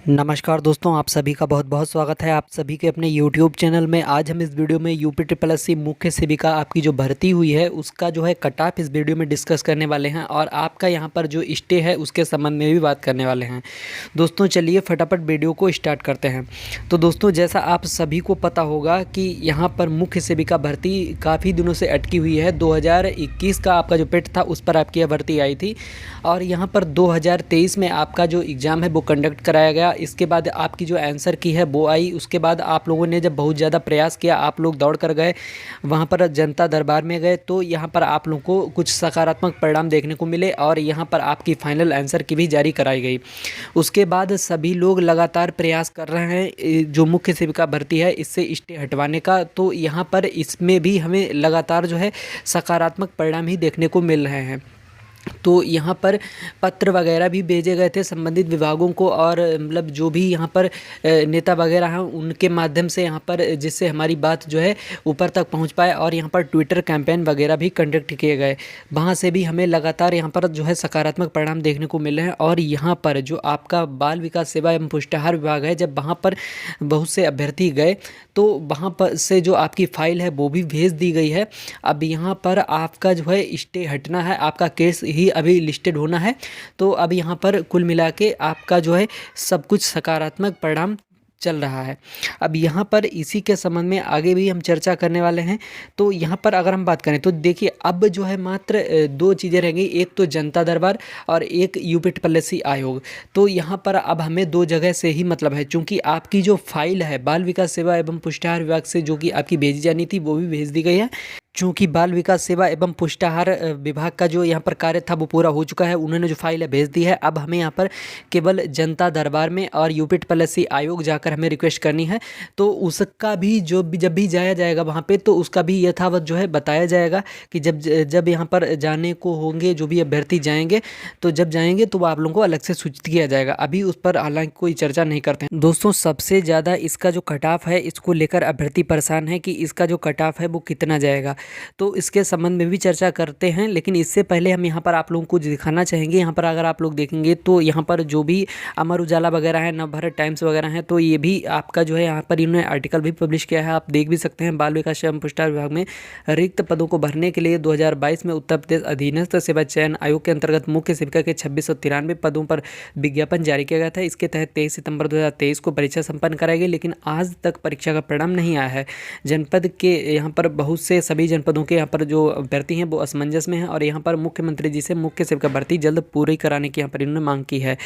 नमस्कार दोस्तों, आप सभी का बहुत बहुत स्वागत है आप सभी के अपने YouTube चैनल में। आज हम इस वीडियो में यूपी ट्रिपल एस सी मुख्य सेविका आपकी जो भर्ती हुई है उसका जो है कट ऑफ इस वीडियो में डिस्कस करने वाले हैं और आपका यहां पर जो स्टे है उसके संबंध में भी बात करने वाले हैं। दोस्तों चलिए फटाफट वीडियो को स्टार्ट करते हैं। तो दोस्तों जैसा आप सभी को पता होगा कि यहाँ पर मुख्य सेविका भर्ती काफ़ी दिनों से अटकी हुई है। 2021 का आपका जो पेट था उस पर आपकी यह भर्ती आई थी और यहाँ पर 2023 में आपका जो एग्ज़ाम है वो कंडक्ट कराया गया। इसके बाद आपकी जो आंसर की है वो आई। उसके बाद आप लोगों ने जब बहुत ज़्यादा प्रयास किया, आप लोग दौड़ कर गए वहाँ पर जनता दरबार में गए, तो यहाँ पर आप लोगों को कुछ सकारात्मक परिणाम देखने को मिले और यहाँ पर आपकी फाइनल आंसर की भी जारी कराई गई। उसके बाद सभी लोग लगातार प्रयास कर रहे हैं जो मुख्य सेविका भर्ती है इससे स्टे हटवाने का। तो यहाँ पर इसमें भी हमें लगातार जो है सकारात्मक परिणाम ही देखने को मिल रहे हैं। तो यहाँ पर पत्र वगैरह भी भेजे गए थे संबंधित विभागों को और मतलब जो भी यहाँ पर नेता वगैरह हैं उनके माध्यम से यहाँ पर जिससे हमारी बात जो है ऊपर तक पहुँच पाए और यहाँ पर ट्विटर कैंपेन वगैरह भी कंडक्ट किए गए। वहाँ से भी हमें लगातार यहाँ पर जो है सकारात्मक परिणाम देखने को मिले हैं। और यहाँ पर जो आपका बाल विकास सेवा एवं पुष्टाहार विभाग है, जब वहाँ पर बहुत से अभ्यर्थी गए तो वहाँ पर से जो आपकी फ़ाइल है वो भी भेज दी गई है। अब यहाँ पर आपका जो है स्टे हटना है, आपका केस ही अभी लिस्टेड होना है। तो अब यहाँ पर कुल मिला के आपका जो है सब कुछ सकारात्मक परिणाम चल रहा है। अब यहाँ पर इसी के संबंध में आगे भी हम चर्चा करने वाले हैं। तो यहाँ पर अगर हम बात करें तो देखिए अब जो है मात्र दो चीज़ें रह गई, एक तो जनता दरबार और एक यूपी ट्रिपल एस सी आयोग। तो यहाँ पर अब हमें दो जगह से ही मतलब है, चूँकि आपकी जो फाइल है बाल विकास सेवा एवं पुष्टाहार विभाग से जो कि आपकी भेजी जानी थी वो भी भेज दी गई है। चूँकि बाल विकास सेवा एवं पुष्टाहार विभाग का जो यहाँ पर कार्य था वो पूरा हो चुका है, उन्होंने जो फाइल है भेज दी है। अब हमें यहाँ पर केवल जनता दरबार में और यूपी ट्रिपल एस सी आयोग जाकर हमें रिक्वेस्ट करनी है। तो उसका भी जब भी जाया जाएगा वहाँ पे तो उसका भी यथावत जो है बताया जाएगा कि जब जब यहाँ पर जाने को होंगे जो भी अभ्यर्थी जाएंगे, तो जब जाएंगे तो वो आप लोगों को अलग से सूचित किया जाएगा। अभी उस पर हालांकि कोई चर्चा नहीं करते हैं। दोस्तों सबसे ज़्यादा इसका जो कट ऑफ है इसको लेकर अभ्यर्थी परेशान है कि इसका जो कट ऑफ है वो कितना जाएगा, तो इसके संबंध में भी चर्चा करते हैं। लेकिन इससे पहले हम यहाँ पर आप लोगों को दिखाना चाहेंगे, यहाँ पर अगर आप लोग देखेंगे तो यहाँ पर जो भी अमर उजाला वगैरह है, नवभारत टाइम्स वगैरह हैं, तो ये भी आपका जो है यहाँ पर इन्होंने आर्टिकल भी पब्लिश किया है, आप देख भी सकते हैं। बाल विकास एवं पुष्टाहार विभाग में रिक्त पदों को भरने के लिए 2022 में उत्तर प्रदेश अधीनस्थ सेवा चयन आयोग के अंतर्गत मुख्य सेविका के 2693 पदों पर विज्ञापन जारी किया गया था। इसके तहत 23 सितंबर 2023 को परीक्षा संपन्न कराई गई, लेकिन आज तक परीक्षा का परिणाम नहीं आया है। जनपद के यहाँ पर बहुत से सभी जनपदों के यहाँ पर जो अभ्यर्थी हैं वो असमंजस में हैं और यहाँ पर मुख्यमंत्री जी से मुख्य सेविका भर्ती जल्द पूरी कराने की यहाँ पर इन्होंने मांग की है।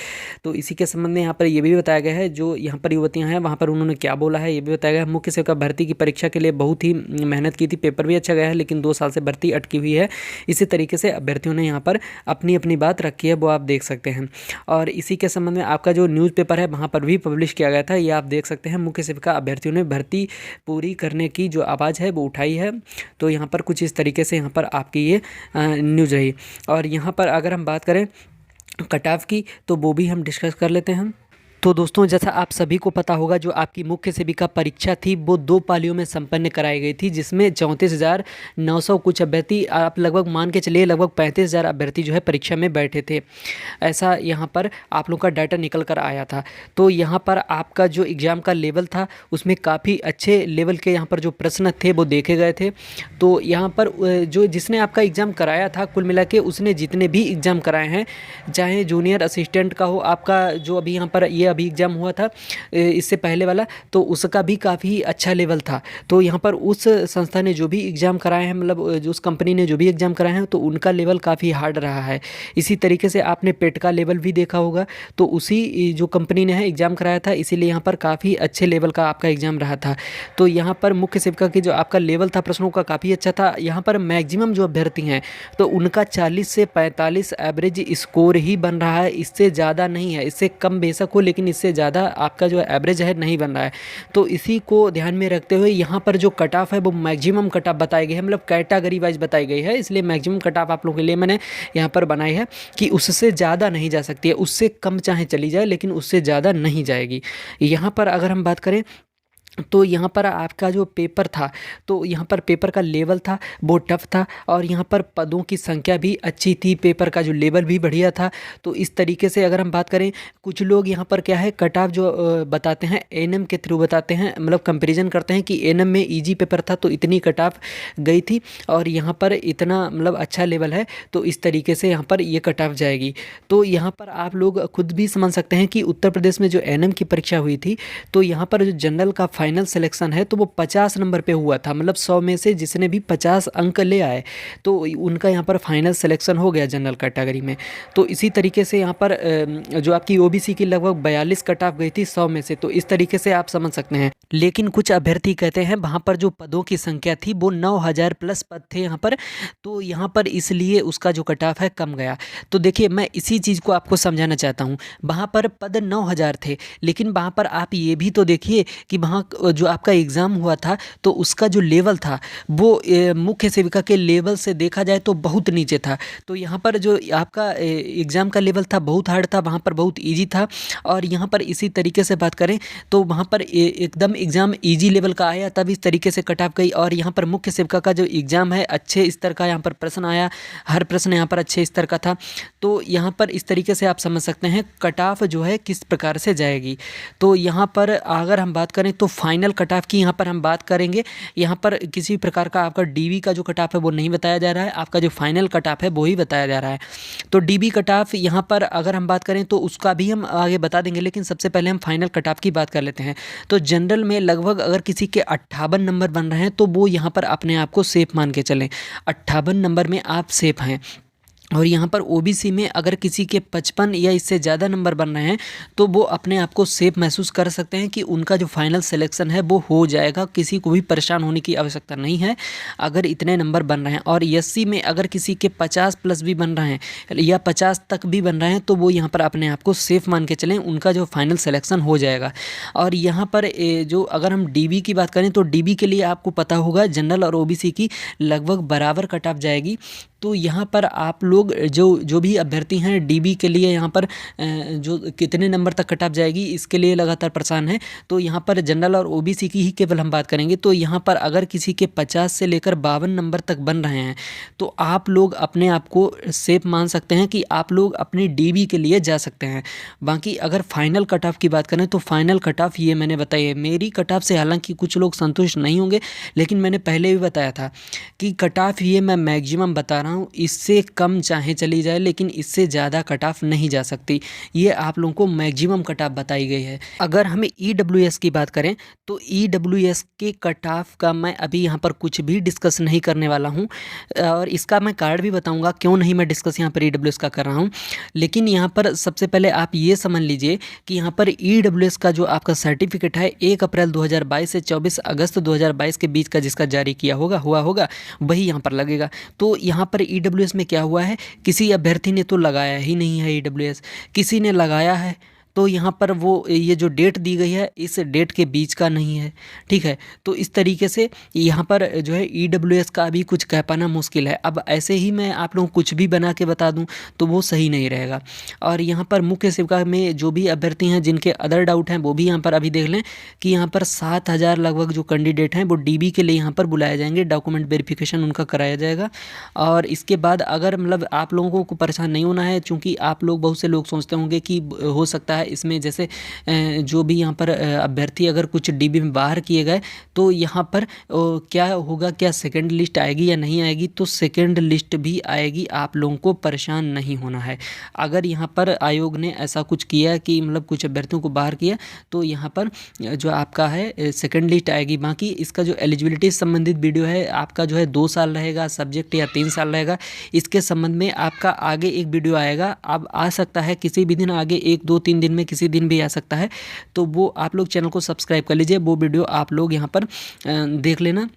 तो इसी के संबंध में यहाँ पर ये भी बताया गया है, जो यहाँ पर युवतियाँ हैं वहाँ पर उन्होंने क्या बोला है ये भी बताया गया है। मुख्य सेविका भर्ती की परीक्षा के लिए बहुत ही मेहनत की थी, पेपर भी अच्छा गया है, लेकिन 2 साल से भर्ती अटकी हुई है। इसी तरीके से अभ्यर्थियों ने यहाँ पर अपनी अपनी बात रखी है, वो आप देख सकते हैं। और इसी के संबंध में आपका जो न्यूज़पेपर है वहाँ पर भी पब्लिश किया गया था, ये आप देख सकते हैं। मुख्य सेविका अभ्यर्थियों ने भर्ती पूरी करने की जो आवाज़ है वो उठाई है। तो यहाँ पर कुछ इस तरीके से यहाँ पर आपकी ये न्यूज़ रही। और यहाँ पर अगर हम बात करें कट ऑफ की तो वो भी हम डिस्कस कर लेते हैं। तो दोस्तों जैसा आप सभी को पता होगा जो आपकी मुख्य सेविका परीक्षा थी वो 2 पालियों में संपन्न कराई गई थी, जिसमें 34,900 कुछ अभ्यर्थी, आप लगभग मान के चलिए लगभग 35,000 अभ्यर्थी जो है परीक्षा में बैठे थे। ऐसा यहाँ पर आप लोग का डाटा निकल कर आया था। तो यहाँ पर आपका जो एग्ज़ाम का लेवल था उसमें काफ़ी अच्छे लेवल के यहाँ पर जो प्रश्न थे वो देखे गए थे। तो यहाँ पर जो जिसने आपका एग्ज़ाम कराया था कुल मिला के उसने जितने भी एग्ज़ाम कराए हैं, चाहे जूनियर असिस्टेंट का हो, आपका जो अभी यहाँ पर ये अभी एग्ज़ाम हुआ था इससे पहले वाला, तो उसका भी काफ़ी अच्छा लेवल था। तो यहाँ पर उस संस्था ने जो भी एग्ज़ाम कराए हैं, मतलब जो उस कंपनी ने जो भी एग्ज़ाम कराए हैं, तो उनका लेवल काफ़ी हार्ड रहा है। इसी तरीके से आपने पेट का लेवल भी देखा होगा, तो उसी जो कंपनी ने है एग्ज़ाम कराया था, इसीलिए यहाँ पर काफ़ी अच्छे लेवल का आपका एग्ज़ाम रहा था। तो यहाँ पर मुख्य सेविका की जो आपका लेवल था प्रश्नों का काफ़ी अच्छा था। यहाँ पर मैक्सिमम जो अभ्यर्थी हैं तो उनका 40 से 45 एवरेज स्कोर ही बन रहा है, इससे ज़्यादा नहीं है। इससे कम बेशक हो लेकिन इससे ज़्यादा आपका जो एवरेज है नहीं बन रहा है। तो इसी को ध्यान में रखते हुए यहाँ पर जो कट ऑफ है वो मैक्सिमम कट ऑफ बताई गई है, मतलब कैटेगरी वाइज बताई गई है, इसलिए मैक्सिमम कट ऑफ आप लोगों के लिए मैंने यहाँ पर बनाई है कि उससे ज़्यादा नहीं जा सकती है। उससे कम चाहे चली जाए लेकिन उससे ज़्यादा नहीं जाएगी। यहाँ पर अगर हम बात करें तो यहाँ पर आपका जो पेपर था, तो यहाँ पर पेपर का लेवल था वो टफ था, और यहाँ पर पदों की संख्या भी अच्छी थी, पेपर का जो लेवल भी बढ़िया था। तो इस तरीके से अगर हम बात करें, कुछ लोग यहाँ पर क्या है कट ऑफ जो बताते हैं एएनएम के थ्रू बताते हैं, मतलब कंपैरिजन करते हैं कि एएनएम में इजी पेपर था तो इतनी कट ऑफ गई थी, और यहाँ पर इतना मतलब अच्छा लेवल है तो इस तरीके से यहाँ पर ये कट ऑफ जाएगी। तो यहाँ पर आप लोग खुद भी समझ सकते हैं कि उत्तर प्रदेश में जो एएनएम की परीक्षा हुई थी, तो यहाँ पर जो जनरल का फाइनल सिलेक्शन है तो वो 50 नंबर पे हुआ था, मतलब 100 में से जिसने भी 50 अंक ले आए तो उनका यहाँ पर फाइनल सिलेक्शन हो गया जनरल कैटेगरी में। तो इसी तरीके से यहाँ पर जो आपकी ओबीसी की लगभग 42 कट ऑफ गई थी 100 में से, तो इस तरीके से आप समझ सकते हैं। लेकिन कुछ अभ्यर्थी कहते हैं वहाँ पर जो पदों की संख्या थी वो 9000 प्लस पद थे यहाँ पर, तो यहाँ पर इसलिए उसका जो कट ऑफ है कम गया। तो देखिए मैं इसी चीज़ को आपको समझाना चाहता हूँ, वहाँ पर पद 9000 थे, लेकिन वहाँ पर आप ये भी तो देखिए कि वहाँ जो आपका एग्ज़ाम हुआ था तो उसका जो लेवल था वो मुख्य सेविका के लेवल से देखा जाए तो बहुत नीचे था। तो यहाँ पर जो आपका एग्ज़ाम का लेवल था बहुत हार्ड था, वहाँ पर बहुत ईजी था। और यहाँ पर इसी तरीके से बात करें तो वहाँ पर एकदम एग्ज़ाम ईजी लेवल का आया, तब इस तरीके से कट ऑफ गई। और यहाँ पर मुख्य सेविका का जो एग्ज़ाम है अच्छे स्तर का यहाँ पर प्रश्न आया, हर प्रश्न यहाँ पर अच्छे स्तर का था। तो यहाँ पर इस तरीके से आप समझ सकते हैं कट ऑफ जो है किस प्रकार से जाएगी। तो यहाँ पर अगर हम बात करें तो फाइनल कट ऑफ की यहाँ पर हम बात करेंगे, यहाँ पर किसी प्रकार का आपका डीबी का जो कट ऑफ है वो नहीं बताया जा रहा है, आपका जो फाइनल कट ऑफ है वो ही बताया जा रहा है। तो डीबी कट ऑफ यहाँ पर अगर हम बात करें तो उसका भी हम आगे बता देंगे, लेकिन सबसे पहले हम फाइनल कट ऑफ की बात कर लेते हैं। तो जनरल में लगभग अगर किसी के 58 नंबर बन रहे हैं तो वो यहाँ पर अपने आप को सेफ मान के चलें, 58 नंबर में आप सेफ हैं। और यहाँ पर ओबीसी में अगर किसी के 55 या इससे ज़्यादा नंबर बन रहे हैं तो वो अपने आप को सेफ महसूस कर सकते हैं कि उनका जो फाइनल सिलेक्शन है वो हो जाएगा, किसी को भी परेशान होने की आवश्यकता नहीं है अगर इतने नंबर बन रहे हैं। और एससी में अगर किसी के 50 प्लस भी बन रहे हैं या 50 तक भी बन रहे हैं तो वो यहाँ पर अपने आप को सेफ मान के चलें, उनका जो फाइनल सिलेक्शन हो जाएगा। और यहाँ पर जो अगर हम डीबी की बात करें तो डीबी के लिए आपको पता होगा जनरल और ओबीसी की लगभग बराबर कट ऑफ जाएगी। तो यहाँ पर आप लोग जो भी अभ्यर्थी हैं डीबी के लिए यहाँ पर जो कितने नंबर तक कट ऑफ जाएगी इसके लिए लगातार परेशान है। तो यहाँ पर जनरल और ओबीसी की ही केवल हम बात करेंगे। तो यहाँ पर अगर किसी के 50 से लेकर 52 नंबर तक बन रहे हैं तो आप लोग अपने आप को सेफ मान सकते हैं कि आप लोग अपनी डीबी के लिए जा सकते हैं। बाकी अगर फाइनल कट ऑफ की बात करें तो फाइनल कट ऑफ ये मैंने बताई है, मेरी कट ऑफ से हालांकि कुछ लोग संतुष्ट नहीं होंगे, लेकिन मैंने पहले भी बताया था कि कट ऑफ ये मैं मैक्सिमम बता रहा हूँ, इससे कम चाहे चली जाए लेकिन इससे ज़्यादा कट ऑफ नहीं जा सकती, ये आप लोगों को मैक्सिमम कट ऑफ बताई गई है। अगर हमें ईडब्ल्यूएस की बात करें तो ईडब्ल्यूएस के कट ऑफ का मैं अभी यहाँ पर कुछ भी डिस्कस नहीं करने वाला हूँ, और इसका मैं कार्ड भी बताऊँगा क्यों नहीं मैं डिस्कस यहाँ पर ईडब्ल्यूएस का कर रहा हूँ। लेकिन यहाँ पर सबसे पहले आप ये समझ लीजिए कि यहाँ पर ईडब्ल्यूएस का जो आपका सर्टिफिकेट है 1 अप्रैल 2022 से 24 अगस्त 2022 के बीच का जिसका जारी किया हुआ होगा वही यहाँ पर लगेगा। तो यहाँ पर ईडब्ल्यूएस में क्या हुआ है, किसी अभ्यर्थी ने तो लगाया ही नहीं है ईडब्ल्यूएस, किसी ने लगाया है तो यहाँ पर वो ये जो डेट दी गई है इस डेट के बीच का नहीं है, ठीक है। तो इस तरीके से यहाँ पर जो है ईडब्ल्यूएस का भी कुछ कह पाना मुश्किल है। अब ऐसे ही मैं आप लोगों को कुछ भी बना के बता दूँ तो वो सही नहीं रहेगा। और यहाँ पर मुख्य सेविका में जो भी अभ्यर्थी हैं जिनके अदर डाउट हैं वो भी यहाँ पर अभी देख लें कि यहाँ पर 7000 लगभग जो कैंडिडेट हैं वो डीबी के लिए यहाँ पर बुलाए जाएंगे, डॉक्यूमेंट वेरिफिकेशन उनका कराया जाएगा। और इसके बाद अगर मतलब आप लोगों को परेशान नहीं होना है, चूँकि आप लोग बहुत से लोग सोचते होंगे कि हो सकता है इसमें जैसे जो भी यहाँ पर अभ्यर्थी अगर कुछ डीबी में बाहर किए गए तो यहाँ पर क्या होगा, क्या सेकंड लिस्ट आएगी या नहीं आएगी, तो सेकंड लिस्ट भी आएगी, आप लोगों को परेशान नहीं होना है। अगर यहाँ पर आयोग ने ऐसा कुछ किया कि मतलब कुछ अभ्यर्थियों को बाहर किया तो यहाँ पर जो आपका है सेकंड लिस्ट आएगी। बाकी इसका जो एलिजिबिलिटी संबंधित वीडियो है आपका जो है 2 साल रहेगा सब्जेक्ट या 3 साल रहेगा, इसके संबंध में आपका आगे एक वीडियो आएगा। अब आ सकता है किसी भी दिन, आगे 1-2-3 दिन में किसी दिन भी आ सकता है, तो वो आप लोग चैनल को सब्सक्राइब कर लीजिए, वो वीडियो आप लोग यहाँ पर देख लेना।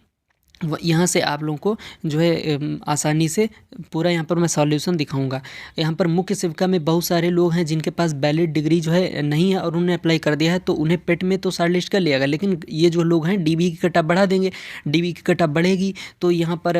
यहाँ से आप लोगों को जो है आसानी से पूरा यहाँ पर मैं सॉल्यूशन दिखाऊंगा। यहाँ पर मुख्य सेविका में बहुत सारे लोग हैं जिनके पास वैलिड डिग्री जो है नहीं है और उन्होंने अप्लाई कर दिया है, तो उन्हें पेट में तो शॉर्ट लिस्ट कर लिया गया, लेकिन ये जो लोग हैं डीबी की कट ऑफ बढ़ा देंगे। डीबी की कट ऑफ बढ़ेगी तो यहाँ पर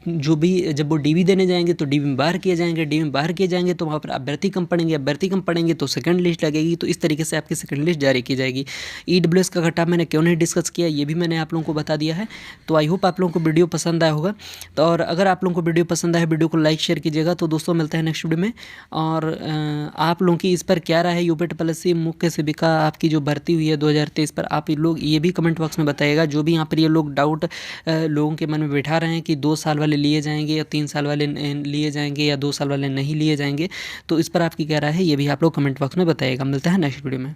जो भी जब वो डीबी देने जाएंगे तो डीबी में बाहर किए जाएंगे, डीबी में बाहर किए जाएंगे तो वहाँ पर अभ्यर्थी कम पड़ेंगे, अभ्यर्थी कम पड़ेंगे तो सेकंड लिस्ट लगेगी। तो इस तरीके से आपकी सेकंड लिस्ट जारी की जाएगी। ईडब्ल्यूएस का कट ऑफ मैंने क्यों नहीं डिस्कस किया, ये भी मैंने आप लोगों को बता दिया है। तो आई होप आप लोगों को वीडियो पसंद आया होगा। तो और अगर आप लोगों को वीडियो पसंद आए, वीडियो को लाइक शेयर कीजिएगा। तो दोस्तों मिलते हैं नेक्स्ट वीडियो में। और आप लोगों की इस पर क्या राय है, यूपी ट्रिपल मुख्य सेविका आपकी जो भर्ती हुई है 2023 पर, आप लोग ये भी कमेंट बॉक्स में बताइएगा। जो भी यहाँ पर ये लोग डाउट लोगों के मन में बैठा रहे हैं कि 2 साल वाले लिए जाएंगे या 3 साल वाले लिए जाएंगे या 2 साल वाले नहीं लिए जाएंगे, तो इस पर आपकी क्या राय है, ये भी आप लोग कमेंट बॉक्स में बताइएगा। मिलता है नेक्स्ट वीडियो में।